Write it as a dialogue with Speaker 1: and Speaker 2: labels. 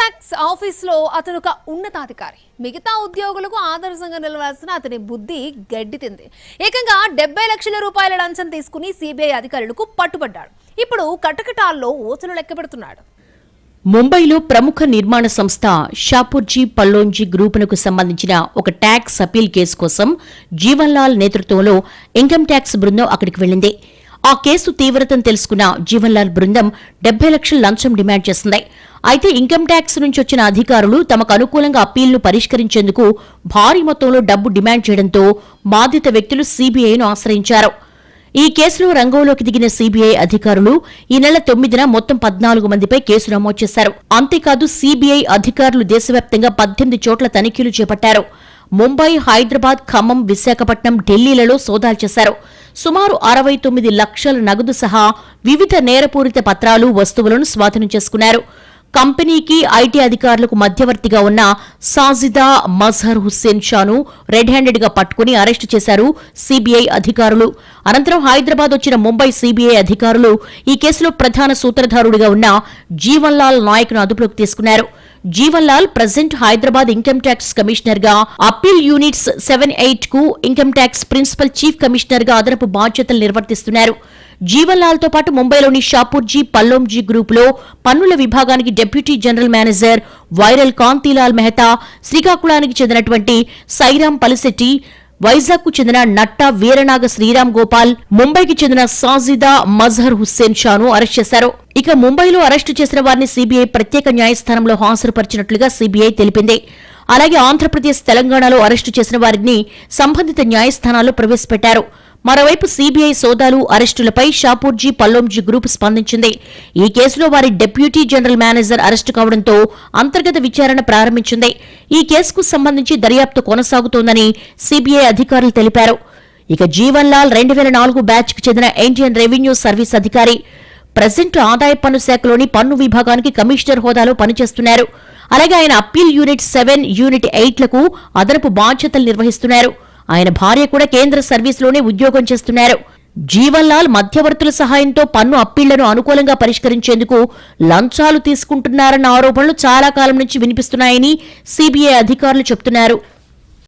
Speaker 1: Tax ఆఫీసులో అతను ఒక ఉన్నతాధికారి. మిగతా ఉద్యోగులకు ఆదర్శంగా నిలవాల్సిన అతని బుద్ధి గడ్డితింది. ఏకంగా 70 లక్షల రూపాయల లంచం తీసుకుని సిబిఐ అధికారులకు పట్టుబడ్డాడు. ఇప్పుడు కటకటాల్లో ఓచలు లెక్కపెడుతున్నాడు.
Speaker 2: ముంబైలో ప్రముఖ నిర్మాణ సంస్థ షాపూర్జీ పల్లోంజీ గ్రూపునకు సంబంధించిన ఒక ట్యాక్స్ అపీల్ కేసు కోసం జీవన్ లాల్ నేతృత్వంలో ఇన్కమ్ ట్యాక్స్ బృందం అక్కడికి వెళ్లింది. ఆ కేసు తీవ్రతను తెలుసుకున్న జీవన్ లాల్ బృందం 70 లక్షల లంచం డిమాండ్ చేసింది. అయితే ఇన్కమ్ ట్యాక్స్ నుంచి వచ్చిన అధికారులు తమకు అనుకూలంగా అప్పీల్ను పరిష్కరించేందుకు భారీ మొత్తంలో డబ్బు డిమాండ్ చేయడంతో బాధిత వ్యక్తులు సీబీఐను ఆశ్రయించారు. ఈ కేసులో రంగంలోకి దిగిన సీబీఐ అధికారులు ఈ నెల 9న మొత్తం 14 మందిపై కేసు నమోదు చేశారు. అంతేకాదు సీబీఐ అధికారులు దేశవ్యాప్తంగా 18 చోట్ల తనిఖీలు చేపట్టారు. ముంబై, హైదరాబాద్, ఖమ్మం, విశాఖపట్నం, ఢిల్లీలలో సోదాలు చేశారు. సుమారు 69 లక్షల నగదు సహా వివిధ నేరపూరిత పత్రాలు, వస్తువులను స్వాధీనం చేసుకున్నారు. కంపెనీకి ఐటీ అధికారులకు మధ్యవర్తిగా ఉన్న సాజిదా మజహర్ హుస్సేన్ షాను రెడ్ హ్యాండెడ్ గా పట్టుకుని అరెస్టు చేశారు సీబీఐ అధికారులు. అనంతరం హైదరాబాద్ వచ్చిన ముంబై సీబీఐ అధికారులు ఈ కేసులో ప్రధాన సూత్రధారుడిగా ఉన్న జీవన్ లాల్ నాయక్ ను అదుపులోకి తీసుకున్నారు. Jeevan Lal present Hyderabad income tax commissioner గా, అప్పీల్ యూనిట్స్ 7-8 కు income tax principal chief commissioner గా అదనపు బాధ్యతలు నిర్వర్తిస్తున్నారు. జీవన్ లాల్ తో పాటు ముంబైలోని షాపూర్జీ పల్లోంజీ గ్రూపులో పన్నుల విభాగానికి deputy general manager Viral Kantilal Mehta, శ్రీకాకుళానికి చెందినటువంటి సైరాం పలిశెట్టి, వైజాగ్ కు చెందిన నట్టా వీరనాగ శ్రీరామ్ గోపాల్, ముంబైకి చెందిన సాజిదా మజహర్ హుస్సేన్ షాను అరెస్ట్ చేశారు. ఇక ముంబైలో అరెస్టు చేసిన వారిని సీబీఐ ప్రత్యేక న్యాయస్థానంలో హాజరుపరిచినట్లుగా సీబీఐ తెలిపింది. అలాగే ఆంధ్రప్రదేశ్, తెలంగాణలో అరెస్టు చేసిన వారిని సంబంధిత న్యాయస్థానాల్లో ప్రవేశపెట్టారు. మరోవైపు సీబీఐ సోదాలు, అరెస్టులపై షాపూర్జీ పల్లోంజీ గ్రూప్ స్పందించింది. ఈ కేసులో వారి డిప్యూటీ జనరల్ మేనేజర్ అరెస్టు కావడంతో అంతర్గత విచారణ ప్రారంభించింది. ఈ కేసుకు సంబంధించి దర్యాప్తు కొనసాగుతోందని సీబీఐ అధికారులు తెలిపారు. ఇక జీవన్ లాల్ 2004 బ్యాచ్ కు చెందిన ఇండియన్ రెవెన్యూ సర్వీస్ అధికారి. ప్రజెంట్ ఆదాయ పన్ను శాఖలోని పన్ను విభాగానికి కమిషనర్ హోదాలో పనిచేస్తున్నారు. అలాగే ఆయన అప్పీల్ యూనిట్ 7, యూనిట్ 8లకు అదనపు బాధ్యతలు నిర్వహిస్తున్నారు. ఆయన భార్య కూడా కేంద్ర సర్వీసులోనే ఉద్యోగం చేస్తున్నారు. జీవన్ లాల్ మధ్యవర్తుల సహాయంతో పన్ను అప్పీళ్లను అనుకూలంగా పరిష్కరించేందుకు లంచాలు తీసుకుంటున్నారన్న ఆరోపణలు చాలా కాలం నుంచి వినిపిస్తున్నాయని సీబీఐ అధికారులు చెబుతున్నారు.